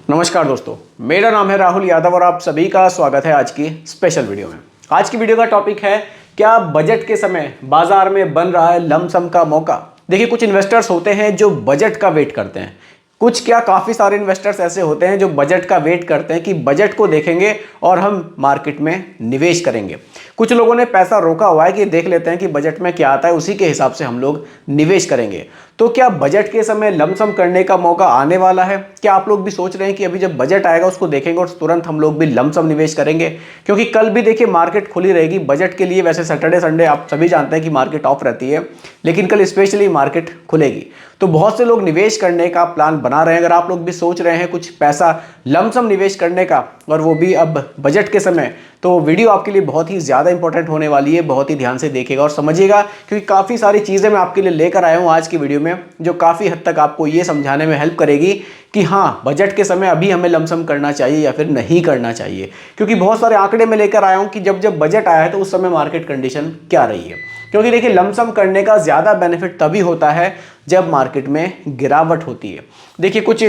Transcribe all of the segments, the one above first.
नमस्कार दोस्तों, मेरा नाम है राहुल यादव और आप सभी का स्वागत है आज की स्पेशल वीडियो में। आज की वीडियो का टॉपिक है, क्या बजट के समय बाजार में बन रहा है लमसम का मौका। देखिए, कुछ इन्वेस्टर्स होते हैं जो बजट का वेट करते हैं। कुछ क्या, काफ़ी सारे इन्वेस्टर्स ऐसे होते हैं जो बजट का वेट करते हैं कि बजट को देखेंगे और हम मार्केट में निवेश करेंगे। कुछ लोगों ने पैसा रोका हुआ है कि देख लेते हैं कि बजट में क्या आता है, उसी के हिसाब से हम लोग निवेश करेंगे। तो क्या बजट के समय लमसम करने का मौका आने वाला है? क्या आप लोग भी सोच रहे हैं कि अभी जब बजट आएगा उसको देखेंगे और तुरंत हम लोग भी लमसम निवेश करेंगे? क्योंकि कल भी देखिए मार्केट खुली रहेगी बजट के लिए। वैसे सैटरडे संडे आप सभी जानते हैं कि मार्केट ऑफ रहती है, लेकिन कल स्पेशली मार्केट खुलेगी। तो बहुत से लोग निवेश करने का प्लान बना रहे हैं। अगर आप लोग भी सोच रहे हैं कुछ पैसा लमसम निवेश करने का, और वो भी अब बजट के समय, तो वीडियो आपके लिए बहुत ही ज़्यादा इंपॉर्टेंट होने वाली है। बहुत ही ध्यान से देखिएगा और समझिएगा, क्योंकि काफ़ी सारी चीज़ें मैं आपके लिए लेकर आया हूँ आज की वीडियो में, जो काफ़ी हद तक आपको ये समझाने में हेल्प करेगी कि हाँ, बजट के समय अभी हमें लमसम करना चाहिए या फिर नहीं करना चाहिए। क्योंकि बहुत सारे आंकड़े मैं लेकर आया हूँ कि जब जब बजट आया है तो उस समय मार्केट कंडीशन क्या रही है। क्योंकि देखिए, लमसम करने का ज़्यादा बेनिफिट तभी होता है जब मार्केट में गिरावट होती है। देखिए, कुछ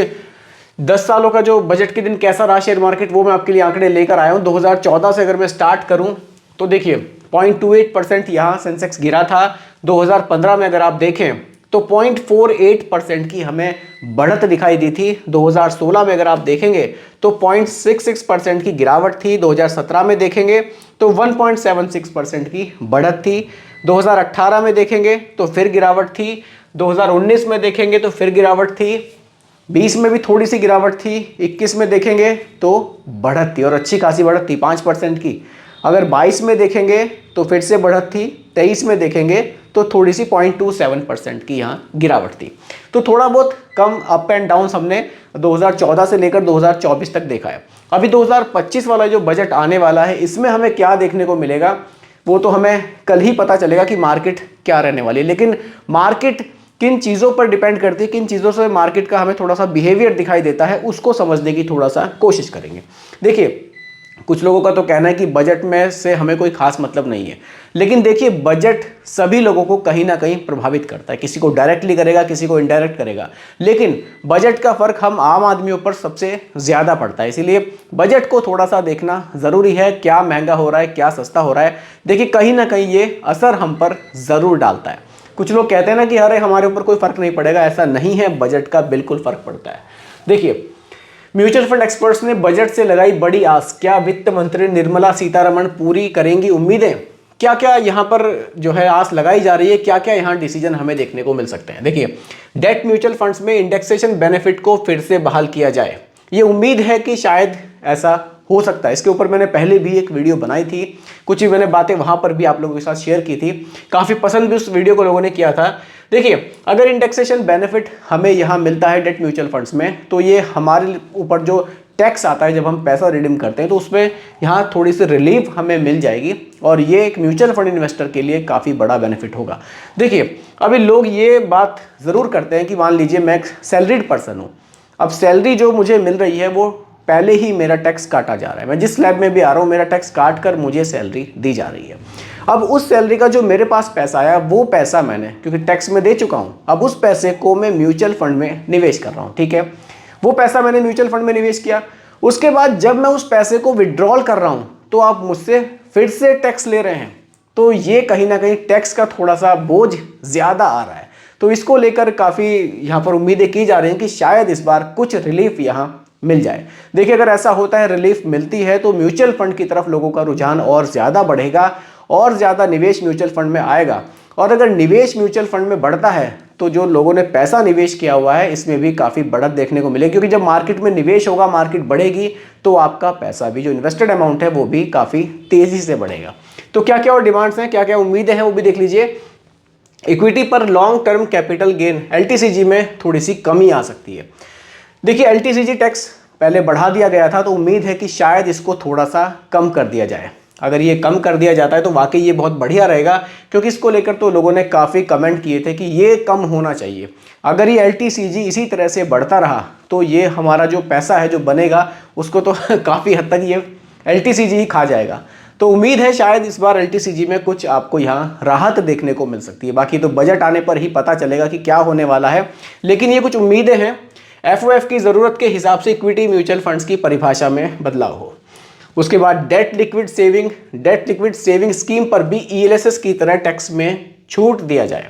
10 सालों का जो बजट के दिन कैसा रहा शेयर मार्केट, वो मैं आपके लिए आंकड़े लेकर आया हूँ। 2014 से अगर मैं स्टार्ट करूँ तो देखिए 0.28% यहाँ सेंसेक्स गिरा था। 2015 में अगर आप देखें तो 0.48% की हमें बढ़त दिखाई दी थी। 2016 में अगर आप देखेंगे तो 0.66% की गिरावट थी। 2017 में देखेंगे तो 1.76% की बढ़त थी। 2018 में देखेंगे तो फिर गिरावट थी। 2019 में देखेंगे तो फिर गिरावट थी। 20 में भी थोड़ी सी गिरावट थी। 21 में देखेंगे तो बढ़त थी और अच्छी खासी बढ़त थी 5% की। अगर 22 में देखेंगे तो फिर से बढ़त थी। 23 में देखेंगे तो थोड़ी सी 0.27% की यहाँ गिरावट थी। तो थोड़ा बहुत कम अप एंड डाउन हमने 2014 से लेकर 2024 तक देखा है। अभी 2025 वाला जो बजट आने वाला है, इसमें हमें क्या देखने को मिलेगा वो तो हमें कल ही पता चलेगा कि मार्केट क्या रहने वाली है। लेकिन मार्केट किन चीज़ों पर डिपेंड करती है, किन चीज़ों से मार्केट का हमें थोड़ा सा बिहेवियर दिखाई देता है, उसको समझने की थोड़ा सा कोशिश करेंगे। देखिए, कुछ लोगों का तो कहना है कि बजट में से हमें कोई खास मतलब नहीं है, लेकिन देखिए, बजट सभी लोगों को कहीं ना कहीं प्रभावित करता है। किसी को डायरेक्टली करेगा, किसी को इनडायरेक्ट करेगा, लेकिन बजट का फर्क हम आम आदमियों पर सबसे ज़्यादा पड़ता है। इसीलिए बजट को थोड़ा सा देखना ज़रूरी है। क्या महंगा हो रहा है, क्या सस्ता हो रहा है, देखिए कहीं ना कहीं ये असर हम पर ज़रूर डालता है। कुछ लोग कहते हैं ना कि अरे हमारे ऊपर कोई फ़र्क नहीं पड़ेगा, ऐसा नहीं है, बजट का बिल्कुल फ़र्क पड़ता है। देखिए, म्यूचुअल फंड एक्सपर्ट्स ने बजट से लगाई बड़ी आस, क्या वित्त मंत्री निर्मला सीतारमण पूरी करेंगी उम्मीदें? क्या क्या यहाँ पर जो है आस लगाई जा रही है, क्या क्या यहाँ डिसीजन हमें देखने को मिल सकते हैं? देखिए, डेट म्यूचुअल फंड्स में इंडेक्सेशन बेनिफिट को फिर से बहाल किया जाए, ये उम्मीद है कि शायद ऐसा हो सकता है। इसके ऊपर मैंने पहले भी एक वीडियो बनाई थी, कुछ ही मैंने बातें वहाँ पर भी आप लोगों के साथ शेयर की थी। काफ़ी पसंद भी उस वीडियो को लोगों ने किया था। देखिए, अगर इंडेक्सेशन बेनिफिट हमें यहाँ मिलता है डेट म्यूचुअल फंड्स में, तो ये हमारे ऊपर जो टैक्स आता है जब हम पैसा रिडीम करते हैं, तो उसमें यहाँ थोड़ी सी रिलीफ हमें मिल जाएगी और ये एक म्यूचुअल फंड इन्वेस्टर के लिए काफ़ी बड़ा बेनिफिट होगा। देखिए, अभी लोग ये बात ज़रूर करते हैं कि मान लीजिए मैं एक सैलरीड पर्सन हूँ, अब सैलरी जो मुझे मिल रही है वो पहले ही मेरा टैक्स काटा जा रहा है। मैं जिस स्लैब में भी आ रहा हूँ, मेरा टैक्स काट कर मुझे सैलरी दी जा रही है। अब उस सैलरी का जो मेरे पास पैसा आया, वो पैसा मैंने क्योंकि टैक्स में दे चुका हूँ, अब उस पैसे को मैं म्यूचुअल फंड में निवेश कर रहा हूँ। ठीक है, वो पैसा मैंने म्यूचुअल फंड में निवेश किया। उसके बाद जब मैं उस पैसे को विड्रॉल कर रहा हूँ तो आप मुझसे फिर से टैक्स ले रहे हैं। तो ये कहीं ना कहीं टैक्स का थोड़ा सा बोझ ज़्यादा आ रहा है। तो इसको लेकर काफ़ी यहाँ पर उम्मीदें की जा रही हैं कि शायद इस बार कुछ रिलीफ यहाँ मिल जाए। देखिए, अगर ऐसा होता है, रिलीफ मिलती है, तो म्यूचुअल फंड की तरफ लोगों का रुझान और ज़्यादा बढ़ेगा और ज़्यादा निवेश म्यूचुअल फंड में आएगा। और अगर निवेश म्यूचुअल फंड में बढ़ता है तो जो लोगों ने पैसा निवेश किया हुआ है इसमें भी काफ़ी बढ़त देखने को मिलेगी, क्योंकि जब मार्केट में निवेश होगा, मार्केट बढ़ेगी, तो आपका पैसा भी, जो इन्वेस्टेड अमाउंट है, वो भी काफ़ी तेज़ी से बढ़ेगा। तो क्या क्या और डिमांड्स हैं, क्या क्या उम्मीदें हैं, वो भी देख लीजिए। इक्विटी पर long term capital gain LTCG में थोड़ी सी कमी आ सकती है। देखिए, LTCG टैक्स पहले बढ़ा दिया गया था, तो उम्मीद है कि शायद इसको थोड़ा सा कम कर दिया जाए। अगर ये कम कर दिया जाता है तो वाकई ये बहुत बढ़िया रहेगा, क्योंकि इसको लेकर तो लोगों ने काफ़ी कमेंट किए थे कि ये कम होना चाहिए। अगर ये LTCG इसी तरह से बढ़ता रहा तो ये हमारा जो पैसा है जो बनेगा उसको तो काफ़ी हद तक ये LTCG ही खा जाएगा। तो उम्मीद है शायद इस बार LTCG में कुछ आपको यहाँ राहत देखने को मिल सकती है। बाकी तो बजट आने पर ही पता चलेगा कि क्या होने वाला है, लेकिन ये कुछ उम्मीदें हैं। एफओएफ की ज़रूरत के हिसाब से इक्विटी म्यूचुअल फंड्स की परिभाषा में बदलाव हो। उसके बाद डेट लिक्विड सेविंग स्कीम पर भी ईएलएसएस की तरह टैक्स में छूट दिया जाए।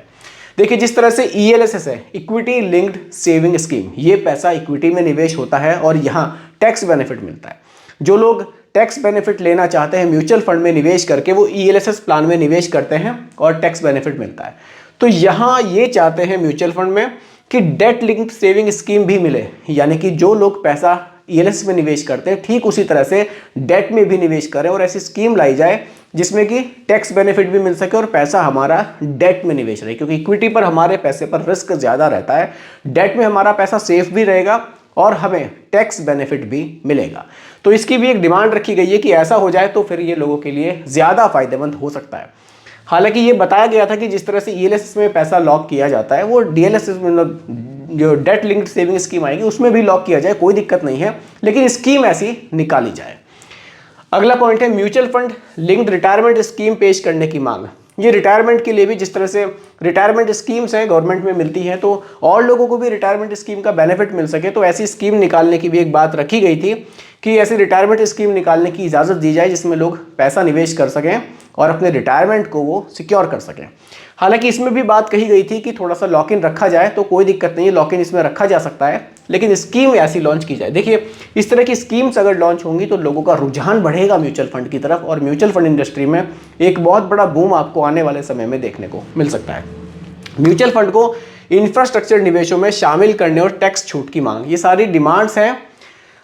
देखिए, जिस तरह से ईएलएसएस है, इक्विटी लिंक्ड सेविंग स्कीम, ये पैसा इक्विटी में निवेश होता है और यहाँ टैक्स बेनिफिट मिलता है। जो लोग टैक्स बेनिफिट लेना चाहते हैं म्यूचुअल फंड में निवेश करके, वो ईएलएसएस प्लान में निवेश करते हैं और टैक्स बेनिफिट मिलता है। तो यहाँ ये चाहते हैं म्यूचुअल फंड में कि डेट लिंक्ड सेविंग स्कीम भी मिले, यानी कि जो लोग पैसा ईएलएसएस में निवेश करते हैं ठीक उसी तरह से डेट में भी निवेश करें और ऐसी स्कीम लाई जाए जिसमें कि टैक्स बेनिफिट भी मिल सके और पैसा हमारा डेट में निवेश रहे, क्योंकि इक्विटी पर हमारे पैसे पर रिस्क ज़्यादा रहता है। डेट में हमारा पैसा सेफ भी रहेगा और हमें टैक्स बेनिफिट भी मिलेगा। तो इसकी भी एक डिमांड रखी गई है कि ऐसा हो जाए तो फिर ये लोगों के लिए ज़्यादा फायदेमंद हो सकता है। हालांकि ये बताया गया था कि जिस तरह से ईएलएसएस में पैसा लॉक किया जाता है, वो डीएलएसएस में जो डेट लिंक्ड सेविंग स्कीम आएगी उसमें भी लॉक किया जाए, कोई दिक्कत नहीं है, लेकिन स्कीम ऐसी निकाली जाए। अगला पॉइंट है mutual fund linked retirement scheme पेश करने की मांग। ये रिटायरमेंट के लिए भी, जिस तरह से रिटायरमेंट स्कीम्स हैं गवर्नमेंट में मिलती हैं, तो और लोगों को भी रिटायरमेंट स्कीम का बेनिफिट मिल सके, तो ऐसी स्कीम निकालने की भी एक बात रखी गई थी कि ऐसी रिटायरमेंट स्कीम निकालने की इजाज़त दी जाए जिसमें लोग पैसा निवेश कर सकें और अपने रिटायरमेंट को वो सिक्योर कर सकें। हालांकि इसमें भी बात कही गई थी कि थोड़ा सा लॉक इन रखा जाए, तो कोई दिक्कत नहीं है, लॉक इन इसमें रखा जा सकता है, लेकिन स्कीम ऐसी लॉन्च की जाए। देखिए, इस तरह की स्कीम्स अगर लॉन्च होंगी तो लोगों का रुझान बढ़ेगा म्यूचुअल फंड की तरफ और म्यूचुअल फंड इंडस्ट्री में एक बहुत बड़ा बूम आपको आने वाले समय में देखने को मिल सकता है। म्यूचुअल फंड को इंफ्रास्ट्रक्चर निवेशों में शामिल करने और टैक्स छूट की मांग, ये सारी डिमांड्स हैं।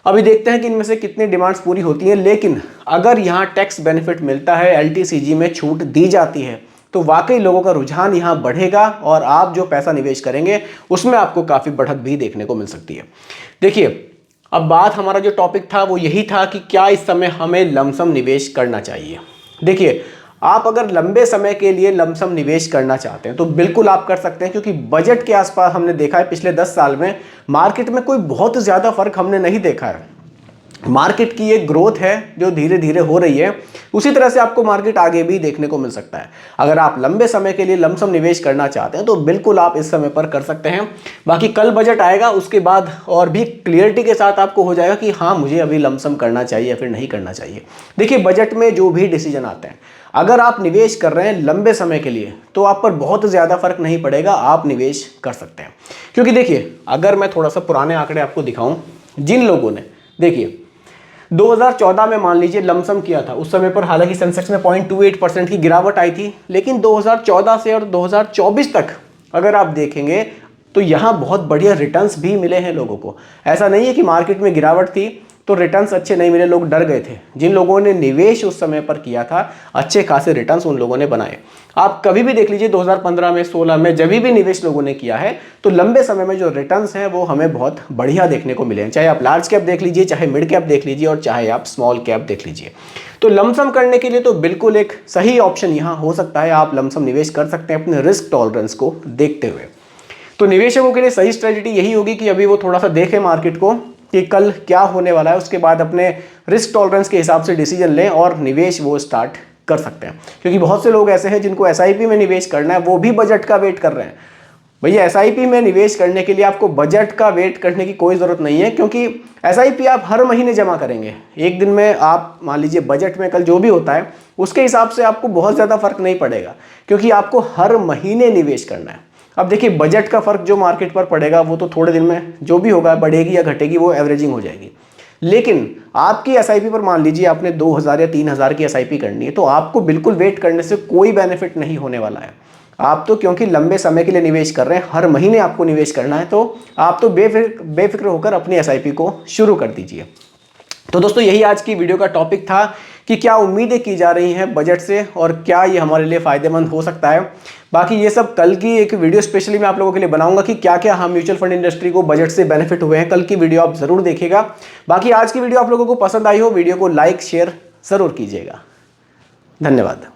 अभी देखते हैं कि इनमें से कितनी डिमांड्स पूरी होती हैं, लेकिन अगर यहाँ टैक्स बेनिफिट मिलता है, एलटीसीजी में छूट दी जाती है, तो वाकई लोगों का रुझान यहाँ बढ़ेगा और आप जो पैसा निवेश करेंगे उसमें आपको काफ़ी बढ़त भी देखने को मिल सकती है। देखिए, अब बात, हमारा जो टॉपिक था वो यही था कि क्या इस समय हमें लमसम निवेश करना चाहिए। देखिए, आप अगर लंबे समय के लिए लमसम निवेश करना चाहते हैं तो बिल्कुल आप कर सकते हैं, क्योंकि बजट के आसपास हमने देखा है पिछले 10 साल में मार्केट में कोई बहुत ज़्यादा फर्क हमने नहीं देखा है। मार्केट की एक ग्रोथ है जो धीरे धीरे हो रही है, उसी तरह से आपको मार्केट आगे भी देखने को मिल सकता है। अगर आप लंबे समय के लिए लमसम निवेश करना चाहते हैं तो बिल्कुल आप इस समय पर कर सकते हैं। बाकी कल बजट आएगा, उसके बाद और भी क्लियरिटी के साथ आपको हो जाएगा कि हाँ, मुझे अभी लमसम करना चाहिए या फिर नहीं करना चाहिए। देखिए, बजट में जो भी डिसीजन आते हैं, अगर आप निवेश कर रहे हैं लंबे समय के लिए तो आप पर बहुत ज़्यादा फर्क नहीं पड़ेगा, आप निवेश कर सकते हैं। क्योंकि देखिए, अगर मैं थोड़ा सा पुराने आंकड़े आपको दिखाऊं, जिन लोगों ने, देखिए 2014 में मान लीजिए लमसम किया था, उस समय पर हालांकि सेंसेक्स में 0.28% की गिरावट आई थी, लेकिन 2014 से और 2024 तक अगर आप देखेंगे तो यहाँ बहुत बढ़िया रिटर्न्स भी मिले हैं लोगों को। ऐसा नहीं है कि मार्केट में गिरावट थी तो रिटर्न्स अच्छे नहीं मिले, लोग डर गए थे। जिन लोगों ने निवेश उस समय पर किया था, अच्छे खासे रिटर्न्स उन लोगों ने बनाए। आप कभी भी देख लीजिए 2015 में, 16 में, जब भी निवेश लोगों ने किया है तो लंबे समय में जो रिटर्न्स हैं वो हमें बहुत बढ़िया देखने को मिले हैं। चाहे आप लार्ज कैप देख लीजिए, चाहे मिड कैप देख लीजिए और चाहे आप स्मॉल कैप देख लीजिए। तो लमसम करने के लिए तो बिल्कुल एक सही ऑप्शन यहाँ हो सकता है, आप लमसम निवेश कर सकते हैं अपने रिस्क टॉलरेंस को देखते हुए। तो निवेशकों के लिए सही स्ट्रेटजी यही होगी कि अभी वो थोड़ा सा देखें मार्केट को कि कल क्या होने वाला है, उसके बाद अपने रिस्क टॉलरेंस के हिसाब से डिसीजन लें और निवेश वो स्टार्ट कर सकते हैं। क्योंकि बहुत से लोग ऐसे हैं जिनको एसआईपी में निवेश करना है, वो भी बजट का वेट कर रहे हैं। भैया, एसआईपी में निवेश करने के लिए आपको बजट का वेट करने की कोई ज़रूरत नहीं है, क्योंकि एसआईपी आप हर महीने जमा करेंगे। एक दिन में आप मान लीजिए बजट में कल जो भी होता है उसके हिसाब से आपको बहुत ज़्यादा फर्क नहीं पड़ेगा, क्योंकि आपको हर महीने निवेश करना है। अब देखिए, बजट का फर्क जो मार्केट पर पड़ेगा वो तो थोड़े दिन में जो भी होगा, बढ़ेगी या घटेगी, वो एवरेजिंग हो जाएगी। लेकिन आपकी एसआईपी पर मान लीजिए आपने 2000 या 3000 की एसआईपी करनी है, तो आपको बिल्कुल वेट करने से कोई बेनिफिट नहीं होने वाला है। आप तो क्योंकि लंबे समय के लिए निवेश कर रहे हैं, हर महीने आपको निवेश करना है, तो आप तो बेफिक्र होकर अपनी एसआईपी को शुरू कर दीजिए। तो दोस्तों, यही आज की वीडियो का टॉपिक था कि क्या उम्मीदें की जा रही हैं बजट से और क्या ये हमारे लिए फ़ायदेमंद हो सकता है। बाकी ये सब कल की एक वीडियो स्पेशली मैं आप लोगों के लिए बनाऊंगा कि क्या क्या हम म्यूचुअल फंड इंडस्ट्री को बजट से बेनिफिट हुए हैं। कल की वीडियो आप ज़रूर देखिएगा। बाकी आज की वीडियो आप लोगों को पसंद आई हो, वीडियो को लाइक शेयर ज़रूर कीजिएगा। धन्यवाद।